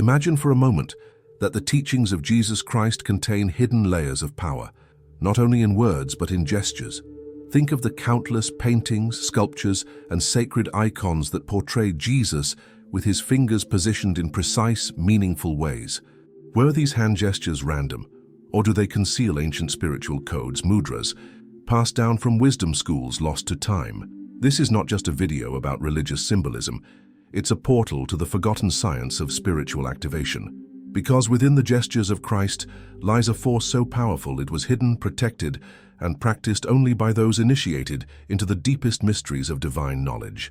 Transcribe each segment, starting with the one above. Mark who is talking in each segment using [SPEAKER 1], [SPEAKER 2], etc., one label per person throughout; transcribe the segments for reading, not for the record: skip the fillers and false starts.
[SPEAKER 1] Imagine for a moment that the teachings of Jesus Christ contain hidden layers of power, not only in words but in gestures. Think of the countless paintings, sculptures, and sacred icons that portray Jesus with his fingers positioned in precise, meaningful ways. Were these hand gestures random, or do they conceal ancient spiritual codes, mudras, passed down from wisdom schools lost to time? This is not just a video about religious symbolism. It's a portal to the forgotten science of spiritual activation. Because within the gestures of Christ lies a force so powerful it was hidden, protected, and practiced only by those initiated into the deepest mysteries of divine knowledge.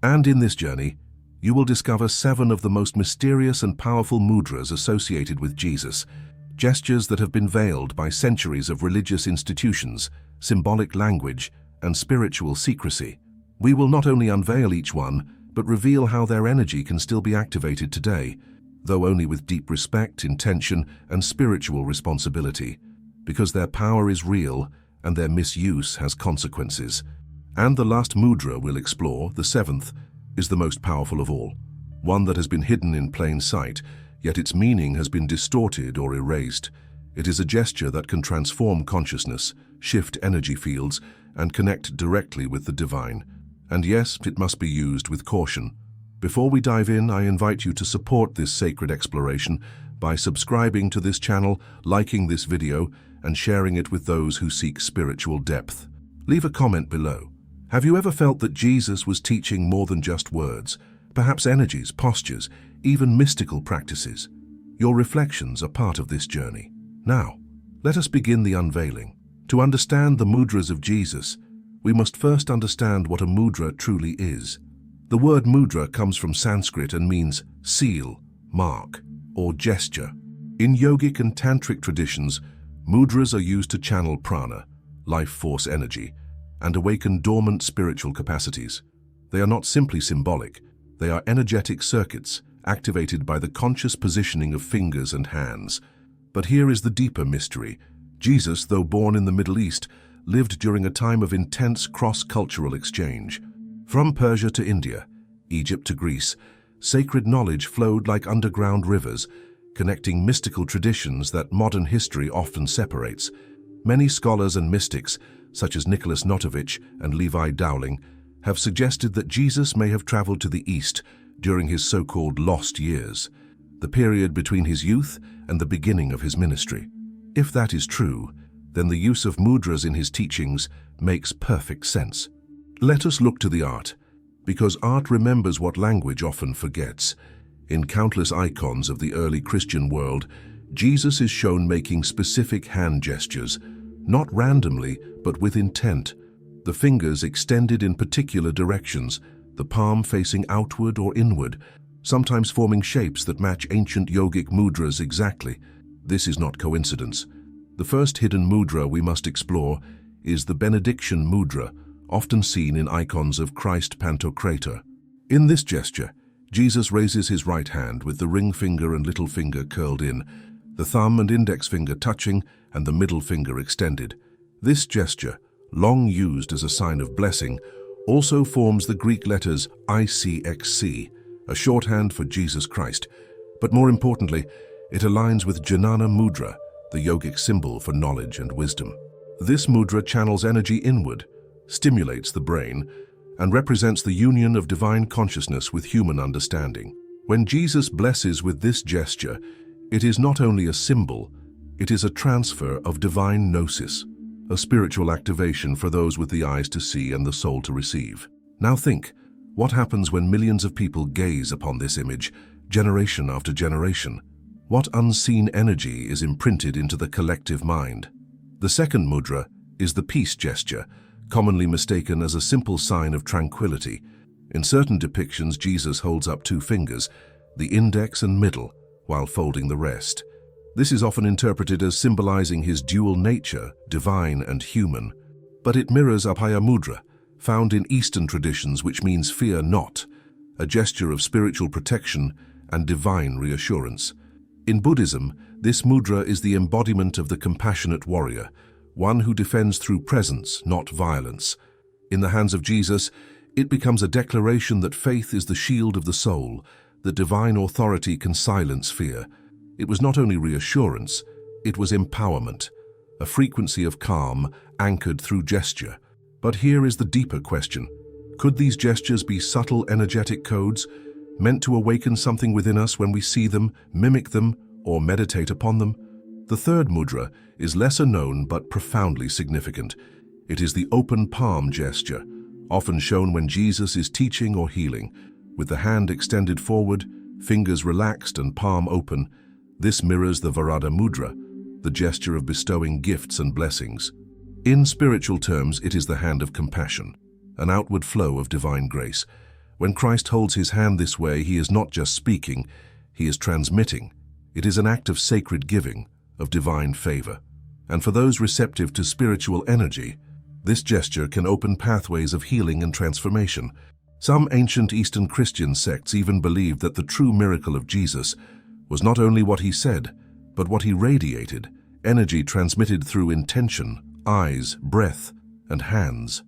[SPEAKER 1] And in this journey, you will discover 7 of the most mysterious and powerful mudras associated with Jesus, gestures that have been veiled by centuries of religious institutions, symbolic language, and spiritual secrecy. We will not only unveil each one, but reveal how their energy can still be activated today, though only with deep respect, intention, and spiritual responsibility, because their power is real and their misuse has consequences. And the last mudra we'll explore, the 7th, is the most powerful of all, one that has been hidden in plain sight, yet its meaning has been distorted or erased. It is a gesture that can transform consciousness, shift energy fields, and connect directly with the divine. And yes, it must be used with caution. Before we dive in, I invite you to support this sacred exploration by subscribing to this channel, liking this video, and sharing it with those who seek spiritual depth. Leave a comment below. Have you ever felt that Jesus was teaching more than just words, perhaps energies, postures, even mystical practices? Your reflections are part of this journey. Now, let us begin the unveiling. To understand the mudras of Jesus, we must first understand what a mudra truly is. The word mudra comes from Sanskrit and means seal, mark, or gesture. In yogic and tantric traditions, mudras are used to channel prana, life force energy, and awaken dormant spiritual capacities. They are not simply symbolic, they are energetic circuits activated by the conscious positioning of fingers and hands. But here is the deeper mystery. Jesus, though born in the Middle East, lived during a time of intense cross-cultural exchange. From Persia to India, Egypt to Greece, sacred knowledge flowed like underground rivers, connecting mystical traditions that modern history often separates. Many scholars and mystics, such as Nicholas Notovich and Levi Dowling, have suggested that Jesus may have traveled to the East during his so-called lost years, the period between his youth and the beginning of his ministry. If that is true, then the use of mudras in his teachings makes perfect sense. Let us look to the art, because art remembers what language often forgets. In countless icons of the early Christian world, Jesus is shown making specific hand gestures, not randomly, but with intent. The fingers extended in particular directions, the palm facing outward or inward, sometimes forming shapes that match ancient yogic mudras exactly. This is not coincidence. The first hidden mudra we must explore is the Benediction Mudra, often seen in icons of Christ Pantocrator. In this gesture, Jesus raises his right hand with the ring finger and little finger curled in, the thumb and index finger touching and the middle finger extended. This gesture, long used as a sign of blessing, also forms the Greek letters ICXC, a shorthand for Jesus Christ. But more importantly, it aligns with Jnana Mudra, the yogic symbol for knowledge and wisdom. This mudra channels energy inward, stimulates the brain, and represents the union of divine consciousness with human understanding. When Jesus blesses with this gesture, it is not only a symbol, it is a transfer of divine gnosis, a spiritual activation for those with the eyes to see and the soul to receive. Now think, what happens when millions of people gaze upon this image, generation after generation? What unseen energy is imprinted into the collective mind? The second mudra is the peace gesture, commonly mistaken as a simple sign of tranquility. In certain depictions, Jesus holds up 2 fingers, the index and middle, while folding the rest. This is often interpreted as symbolizing his dual nature, divine and human. But it mirrors Abhaya Mudra, found in Eastern traditions, which means fear not, a gesture of spiritual protection and divine reassurance. In Buddhism, this mudra is the embodiment of the compassionate warrior, one who defends through presence, not violence. In the hands of Jesus, it becomes a declaration that faith is the shield of the soul, that divine authority can silence fear. It was not only reassurance, it was empowerment, a frequency of calm anchored through gesture. But here is the deeper question. Could these gestures be subtle energetic codes, meant to awaken something within us when we see them, mimic them, or meditate upon them? The third mudra is lesser known but profoundly significant. It is the open palm gesture, often shown when Jesus is teaching or healing. With the hand extended forward, fingers relaxed and palm open, this mirrors the Varada Mudra, the gesture of bestowing gifts and blessings. In spiritual terms, it is the hand of compassion, an outward flow of divine grace. When Christ holds his hand this way, he is not just speaking, he is transmitting. It is an act of sacred giving, of divine favor. And for those receptive to spiritual energy, this gesture can open pathways of healing and transformation. Some ancient Eastern Christian sects even believed that the true miracle of Jesus was not only what he said, but what he radiated, energy transmitted through intention, eyes, breath, and hands.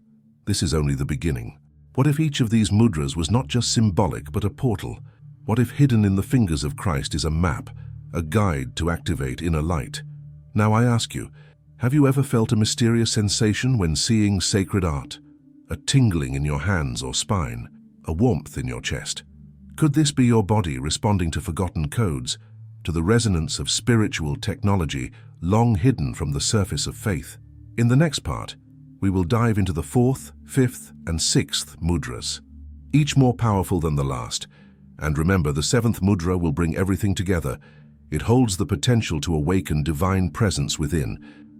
[SPEAKER 1] This is only the beginning. What if each of these mudras was not just symbolic but a portal? What if hidden in the fingers of Christ is a map, a guide to activate inner light? Now I ask you, have you ever felt a mysterious sensation when seeing sacred art? A tingling in your hands or spine, a warmth in your chest? Could this be your body responding to forgotten codes, to the resonance of spiritual technology long hidden from the surface of faith? In the next part, we will dive into the fourth, fifth, and sixth mudras, each more powerful than the last. And remember, the seventh mudra will bring everything together. It holds the potential to awaken divine presence within,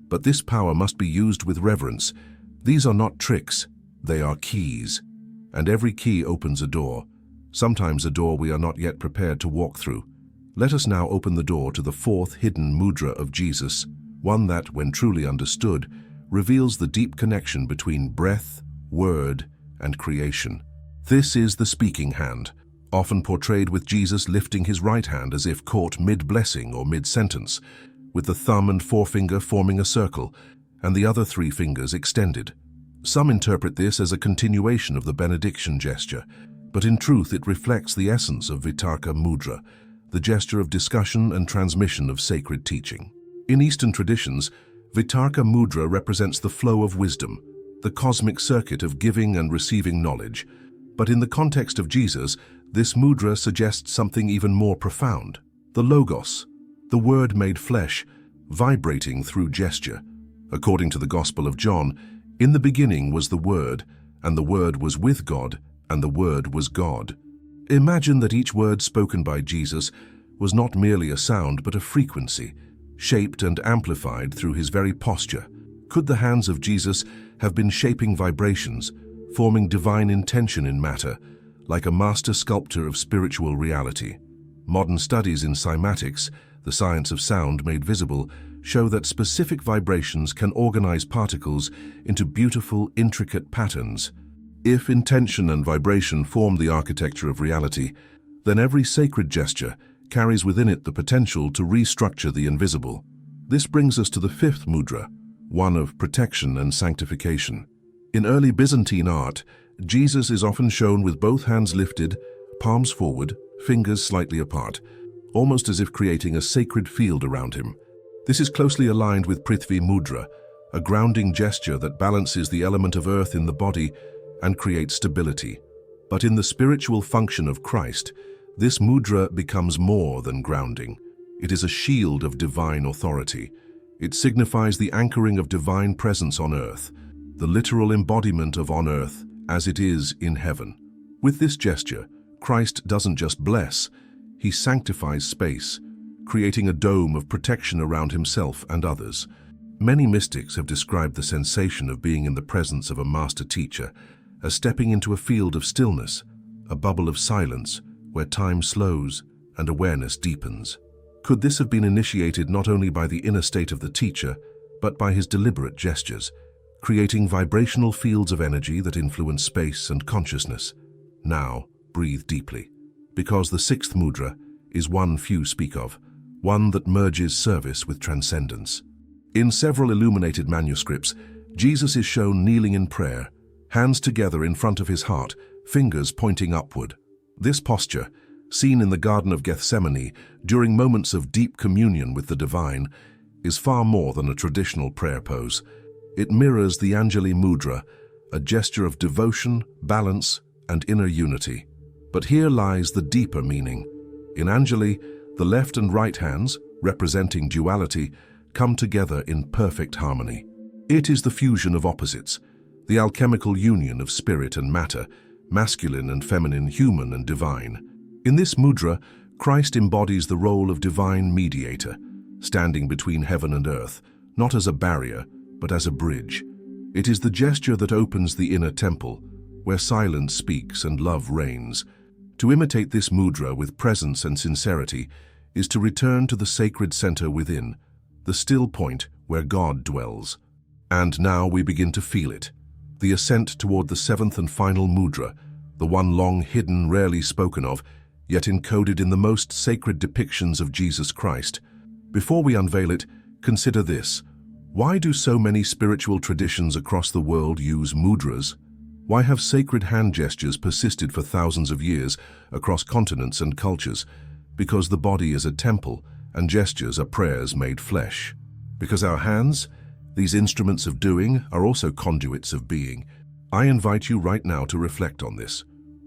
[SPEAKER 1] but this power must be used with reverence. These are not tricks, they are keys. And every key opens a door, sometimes a door we are not yet prepared to walk through. Let us now open the door to the fourth hidden mudra of Jesus, one that, when truly understood, reveals the deep connection between breath, word, and creation. This is the speaking hand, often portrayed with Jesus lifting his right hand as if caught mid-blessing or mid-sentence, with the thumb and forefinger forming a circle, and the other three fingers extended. Some interpret this as a continuation of the benediction gesture, but in truth it reflects the essence of Vitarka Mudra, the gesture of discussion and transmission of sacred teaching. In Eastern traditions, Vitarka Mudra represents the flow of wisdom, the cosmic circuit of giving and receiving knowledge. But in the context of Jesus, this mudra suggests something even more profound: the Logos, the Word made flesh, vibrating through gesture. According to the Gospel of John, in the beginning was the Word, and the Word was with God, and the Word was God. Imagine that each word spoken by Jesus was not merely a sound but a frequency, shaped and amplified through his very posture. Could the hands of Jesus have been shaping vibrations, forming divine intention in matter, like a master sculptor of spiritual reality? Modern studies in cymatics, the science of sound made visible, show that specific vibrations can organize particles into beautiful, intricate patterns. If intention and vibration form the architecture of reality, then every sacred gesture carries within it the potential to restructure the invisible. This brings us to the fifth mudra, one of protection and sanctification. In early Byzantine art, Jesus is often shown with both hands lifted, palms forward, fingers slightly apart, almost as if creating a sacred field around him. This is closely aligned with Prithvi Mudra, a grounding gesture that balances the element of earth in the body and creates stability. But in the spiritual function of Christ, this mudra becomes more than grounding. It is a shield of divine authority. It signifies the anchoring of divine presence on earth, the literal embodiment of on earth as it is in heaven. With this gesture, Christ doesn't just bless, he sanctifies space, creating a dome of protection around himself and others. Many mystics have described the sensation of being in the presence of a master teacher as stepping into a field of stillness, a bubble of silence where time slows and awareness deepens. Could this have been initiated not only by the inner state of the teacher, but by his deliberate gestures, creating vibrational fields of energy that influence space and consciousness? Now, breathe deeply, because the sixth mudra is one few speak of, one that merges service with transcendence. In several illuminated manuscripts, Jesus is shown kneeling in prayer, hands together in front of his heart, fingers pointing upward. This posture, seen in the Garden of Gethsemane during moments of deep communion with the divine, is far more than a traditional prayer pose. It mirrors the Anjali Mudra, a gesture of devotion, balance, and inner unity. But here lies the deeper meaning. In Anjali, the left and right hands, representing duality, come together in perfect harmony. It is the fusion of opposites, the alchemical union of spirit and matter, masculine and feminine, human and divine. In this mudra, Christ embodies the role of divine mediator, standing between heaven and earth, not as a barrier, but as a bridge. It is the gesture that opens the inner temple, where silence speaks and love reigns. To imitate this mudra with presence and sincerity is to return to the sacred center within, the still point where God dwells. And now we begin to feel it. The ascent toward the seventh and final mudra, the one long hidden, rarely spoken of, yet encoded in the most sacred depictions of Jesus Christ. Before we unveil it, consider this. Why do so many spiritual traditions across the world use mudras? Why have sacred hand gestures persisted for thousands of years across continents and cultures? Because the body is a temple, and gestures are prayers made flesh. Because our hands, these instruments of doing, are also conduits of being. I invite you right now to reflect on this.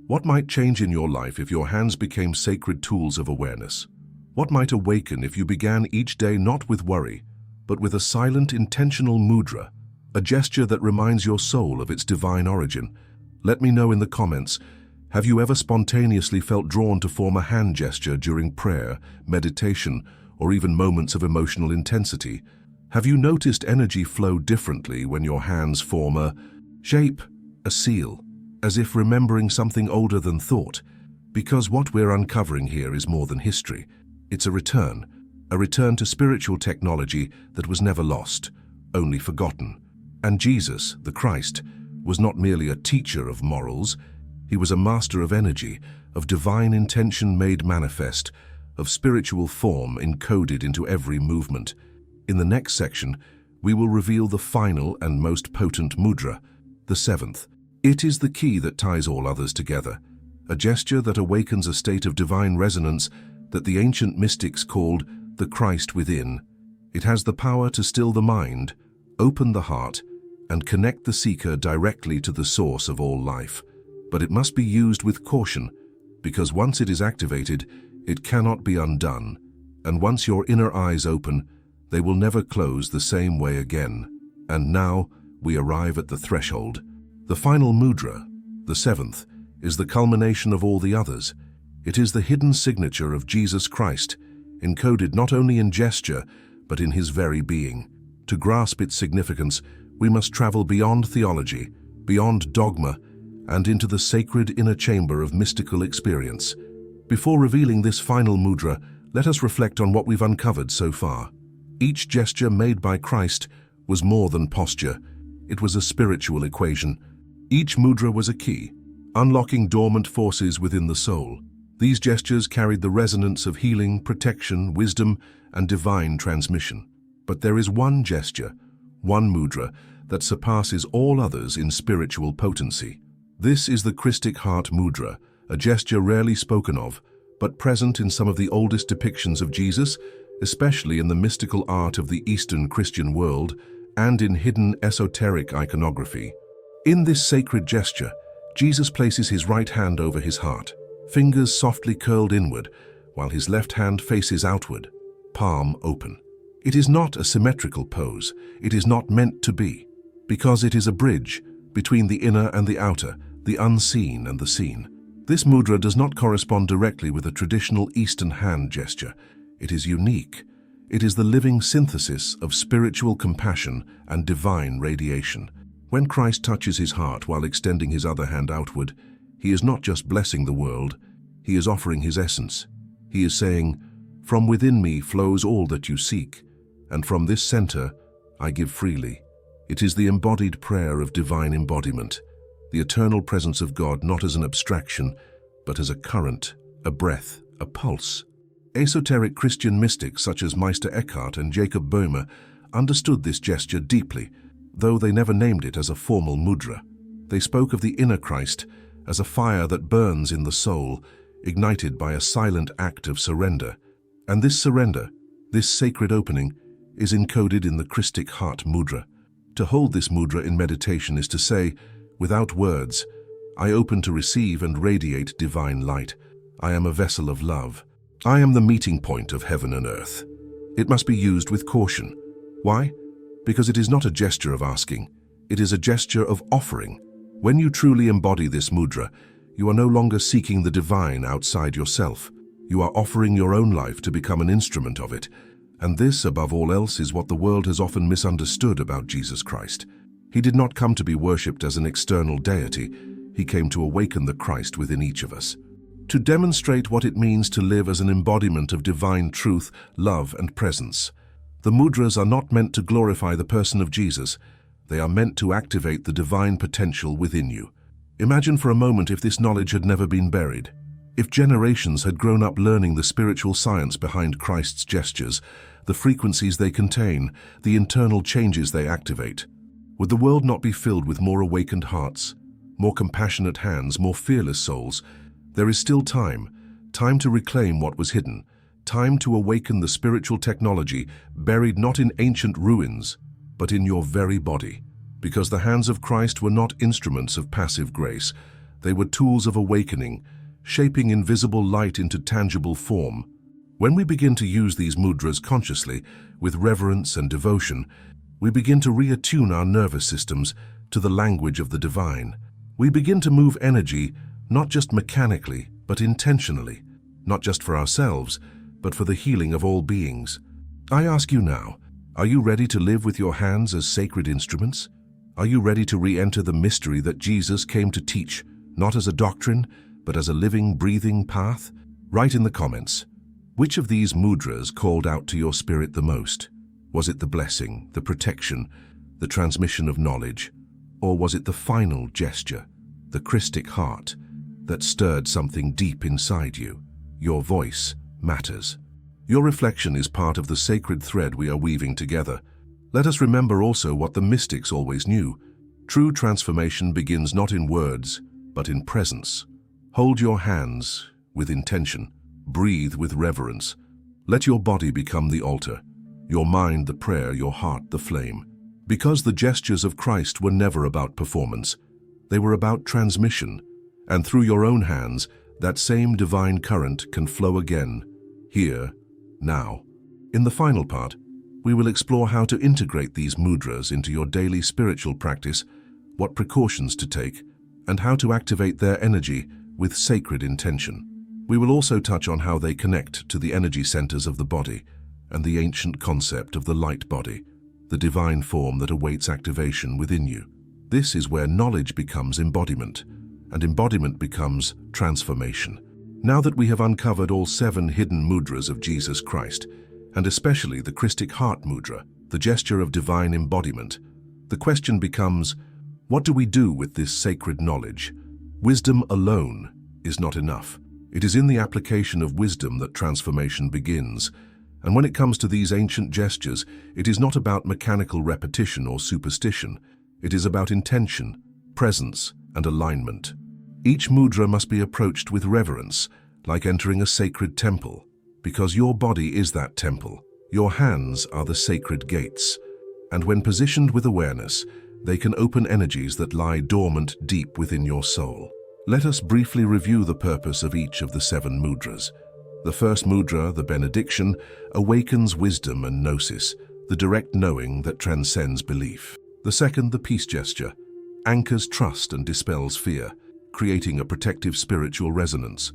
[SPEAKER 1] What might change in your life if your hands became sacred tools of awareness? What might awaken if you began each day not with worry, but with a silent, intentional mudra, a gesture that reminds your soul of its divine origin? Let me know in the comments. Have you ever spontaneously felt drawn to form a hand gesture during prayer, meditation, or even moments of emotional intensity? Have you noticed energy flow differently when your hands form a shape, a seal, as if remembering something older than thought? Because what we're uncovering here is more than history. It's a return to spiritual technology that was never lost, only forgotten. And Jesus, the Christ, was not merely a teacher of morals. He was a master of energy, of divine intention made manifest, of spiritual form encoded into every movement. In the next section, we will reveal the final and most potent mudra, the seventh. It is the key that ties all others together, a gesture that awakens a state of divine resonance that the ancient mystics called the Christ within. It has the power to still the mind, open the heart, and connect the seeker directly to the source of all life. But it must be used with caution, because once it is activated, it cannot be undone. And once your inner eyes open, they will never close the same way again. And now we arrive at the threshold. The final mudra, the seventh, is the culmination of all the others. It is the hidden signature of Jesus Christ, encoded not only in gesture, but in his very being. To grasp its significance, we must travel beyond theology, beyond dogma, and into the sacred inner chamber of mystical experience. Before revealing this final mudra, let us reflect on what we've uncovered so far. Each gesture made by Christ was more than posture. It was a spiritual equation. Each mudra was a key, unlocking dormant forces within the soul. These gestures carried the resonance of healing, protection, wisdom, and divine transmission. But there is one gesture, one mudra, that surpasses all others in spiritual potency. This is the Christic Heart Mudra, a gesture rarely spoken of, but present in some of the oldest depictions of Jesus, especially in the mystical art of the Eastern Christian world and in hidden esoteric iconography. In this sacred gesture, Jesus places his right hand over his heart, fingers softly curled inward, while his left hand faces outward, palm open. It is not a symmetrical pose. It is not meant to be, because it is a bridge between the inner and the outer, the unseen and the seen. This mudra does not correspond directly with a traditional Eastern hand gesture. It is unique. It is the living synthesis of spiritual compassion and divine radiation. When Christ touches his heart while extending his other hand outward, he is not just blessing the world, he is offering his essence. He is saying, "From within me flows all that you seek, and from this center I give freely." It is the embodied prayer of divine embodiment, the eternal presence of God not as an abstraction, but as a current, a breath, a pulse. Esoteric Christian mystics such as Meister Eckhart and Jacob Boehme understood this gesture deeply, though they never named it as a formal mudra. They spoke of the inner Christ as a fire that burns in the soul, ignited by a silent act of surrender. And this surrender, this sacred opening, is encoded in the Christic Heart Mudra. To hold this mudra in meditation is to say, without words, I open to receive and radiate divine light. I am a vessel of love. I am the meeting point of heaven and earth. It must be used with caution. Why? Because it is not a gesture of asking. It is a gesture of offering. When you truly embody this mudra, you are no longer seeking the divine outside yourself. You are offering your own life to become an instrument of it. And this, above all else, is what the world has often misunderstood about Jesus Christ. He did not come to be worshipped as an external deity. He came to awaken the Christ within each of us, to demonstrate what it means to live as an embodiment of divine truth, love, and presence. The mudras are not meant to glorify the person of Jesus. They are meant to activate the divine potential within you. Imagine for a moment if this knowledge had never been buried. If generations had grown up learning the spiritual science behind Christ's gestures, the frequencies they contain, the internal changes they activate, would the world not be filled with more awakened hearts, more compassionate hands, more fearless souls? There is still time to reclaim what was hidden, time to awaken the spiritual technology buried not in ancient ruins, but in your very body. Because the hands of Christ were not instruments of passive grace, they were tools of awakening, shaping invisible light into tangible form. When we begin to use these mudras consciously, with reverence and devotion, we begin to reattune our nervous systems to the language of the divine. We begin to move energy not just mechanically, but intentionally, not just for ourselves, but for the healing of all beings. I ask you now, are you ready to live with your hands as sacred instruments? Are you ready to re-enter the mystery that Jesus came to teach, not as a doctrine, but as a living, breathing path? Write in the comments, which of these mudras called out to your spirit the most? Was it the blessing, the protection, the transmission of knowledge? Or was it the final gesture, the Christic heart, that stirred something deep inside you? Your voice matters. Your reflection is part of the sacred thread we are weaving together. Let us remember also what the mystics always knew. True transformation begins not in words, but in presence. Hold your hands with intention. Breathe with reverence. Let your body become the altar, your mind the prayer, your heart the flame. Because the gestures of Christ were never about performance. They were about transmission. And through your own hands, that same divine current can flow again, here, now. In the final part, we will explore how to integrate these mudras into your daily spiritual practice, what precautions to take, and how to activate their energy with sacred intention. We will also touch on how they connect to the energy centers of the body and the ancient concept of the light body, the divine form that awaits activation within you. This is where knowledge becomes embodiment, and embodiment becomes transformation. Now that we have uncovered all 7 hidden mudras of Jesus Christ, and especially the Christic Heart Mudra, the gesture of divine embodiment, the question becomes, what do we do with this sacred knowledge? Wisdom alone is not enough. It is in the application of wisdom that transformation begins. And when it comes to these ancient gestures, it is not about mechanical repetition or superstition. It is about intention, presence, and alignment. Each mudra must be approached with reverence, like entering a sacred temple, because your body is that temple. Your hands are the sacred gates, and when positioned with awareness, they can open energies that lie dormant deep within your soul. Let us briefly review the purpose of each of the 7 mudras. The first mudra, the Benediction, awakens wisdom and gnosis, the direct knowing that transcends belief. The second, the Peace gesture, anchors trust and dispels fear, creating a protective spiritual resonance.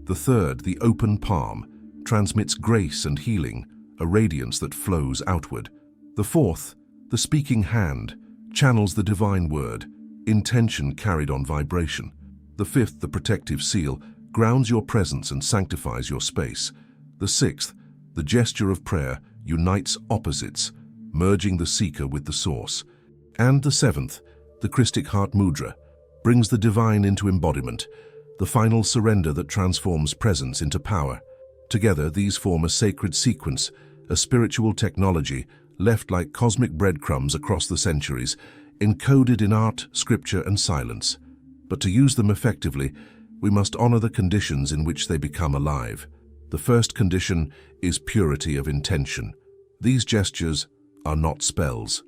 [SPEAKER 1] The third, the Open Palm, transmits grace and healing, a radiance that flows outward. The fourth, the Speaking Hand, channels the divine word, intention carried on vibration. The fifth, the Protective Seal, grounds your presence and sanctifies your space. The sixth, the Gesture of Prayer, unites opposites, merging the seeker with the source. And the seventh, the Christic Heart Mudra, brings the divine into embodiment, the final surrender that transforms presence into power. Together, these form a sacred sequence, a spiritual technology left like cosmic breadcrumbs across the centuries, encoded in art, scripture, and silence. But to use them effectively, We must honor the conditions in which they become alive. The first condition is purity of intention. These gestures are not spells.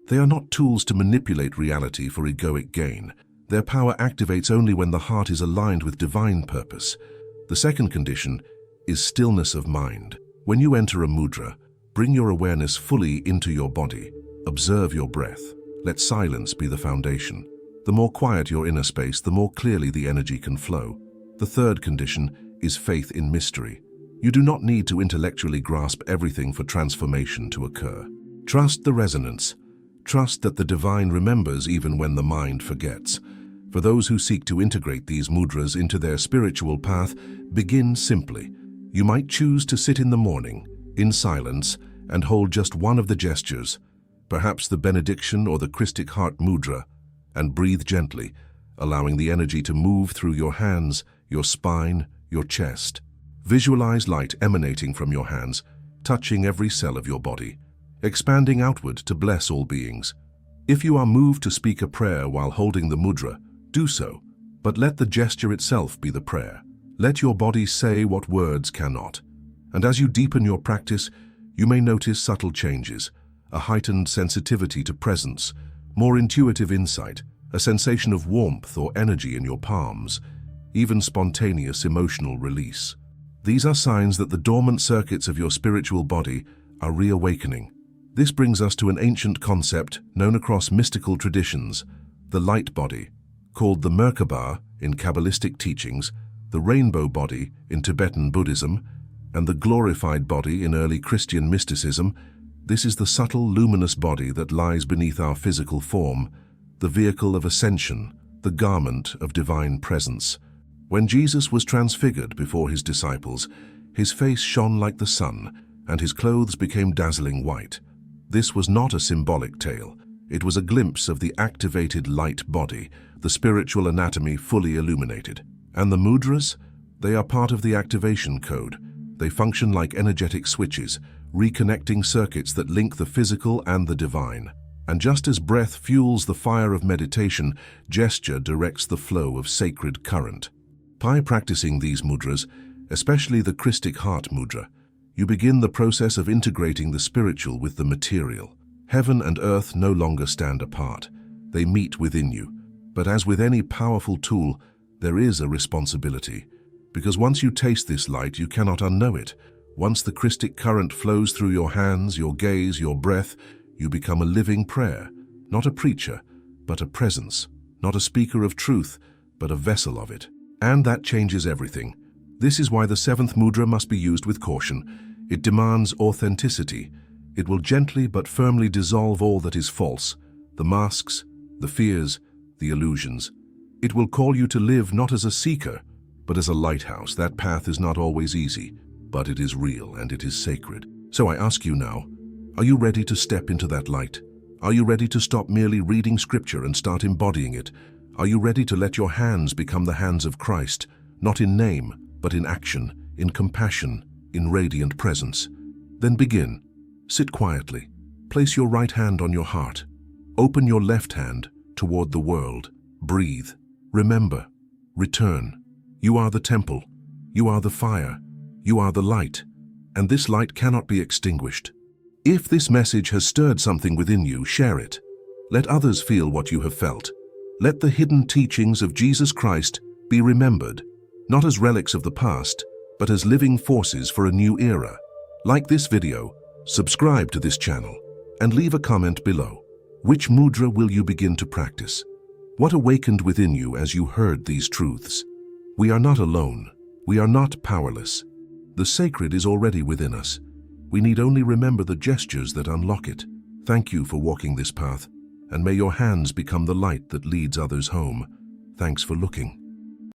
[SPEAKER 1] They are not tools to manipulate reality for egoic gain. Their power activates only when the heart is aligned with divine purpose. The second condition is stillness of mind. When you enter a mudra, bring your awareness fully into your body. Observe your breath. Let silence be the foundation. The more quiet your inner space, the more clearly the energy can flow. The third condition is faith in mystery. You do not need to intellectually grasp everything for transformation to occur. Trust the resonance. Trust that the divine remembers even when the mind forgets. For those who seek to integrate these mudras into their spiritual path, begin simply. You might choose to sit in the morning, in silence, and hold just one of the gestures, perhaps the Benediction or the Christic Heart Mudra, and breathe gently, allowing the energy to move through your hands, your spine, your chest. Visualize light emanating from your hands, touching every cell of your body, expanding outward to bless all beings. If you are moved to speak a prayer while holding the mudra, do so, but let the gesture itself be the prayer. Let your body say what words cannot. And as you deepen your practice, you may notice subtle changes, a heightened sensitivity to presence, more intuitive insight, a sensation of warmth or energy in your palms, even spontaneous emotional release. These are signs that the dormant circuits of your spiritual body are reawakening. This brings us to an ancient concept known across mystical traditions, the light body, called the Merkaba in Kabbalistic teachings, the rainbow body in Tibetan Buddhism, and the glorified body in early Christian mysticism. This is the subtle, luminous body that lies beneath our physical form, the vehicle of ascension, the garment of divine presence. When Jesus was transfigured before his disciples, his face shone like the sun, and his clothes became dazzling white. This was not a symbolic tale. It was a glimpse of the activated light body, the spiritual anatomy fully illuminated. And the mudras? They are part of the activation code. They function like energetic switches, reconnecting circuits that link the physical and the divine. And just as breath fuels the fire of meditation, gesture directs the flow of sacred current. By practicing these mudras, especially the Christic Heart Mudra, you begin the process of integrating the spiritual with the material. Heaven and earth no longer stand apart. They meet within you. But as with any powerful tool, there is a responsibility. Because once you taste this light, you cannot unknow it. Once the Christic current flows through your hands, your gaze, your breath, you become a living prayer, not a preacher, but a presence, not a speaker of truth, but a vessel of it. And that changes everything. This is why the seventh mudra must be used with caution. It demands authenticity. It will gently but firmly dissolve all that is false, the masks, the fears, the illusions. It will call you to live not as a seeker, but as a lighthouse. That path is not always easy, but it is real and it is sacred. So I ask you now, are you ready to step into that light? Are you ready to stop merely reading scripture and start embodying it? Are you ready to let your hands become the hands of Christ, not in name, but in action, in compassion, in radiant presence? Then begin. Sit quietly. Place your right hand on your heart. Open your left hand toward the world. Breathe. Remember. Return. You are the temple. You are the fire. You are the light. And this light cannot be extinguished. If this message has stirred something within you, share it. Let others feel what you have felt. Let the hidden teachings of Jesus Christ be remembered, not as relics of the past, but as living forces for a new era. Like this video, subscribe to this channel, and leave a comment below. Which mudra will you begin to practice? What awakened within you as you heard these truths? We are not alone. We are not powerless. The sacred is already within us. We need only remember the gestures that unlock it. Thank you for walking this path, and may your hands become the light that leads others home. Thanks for looking.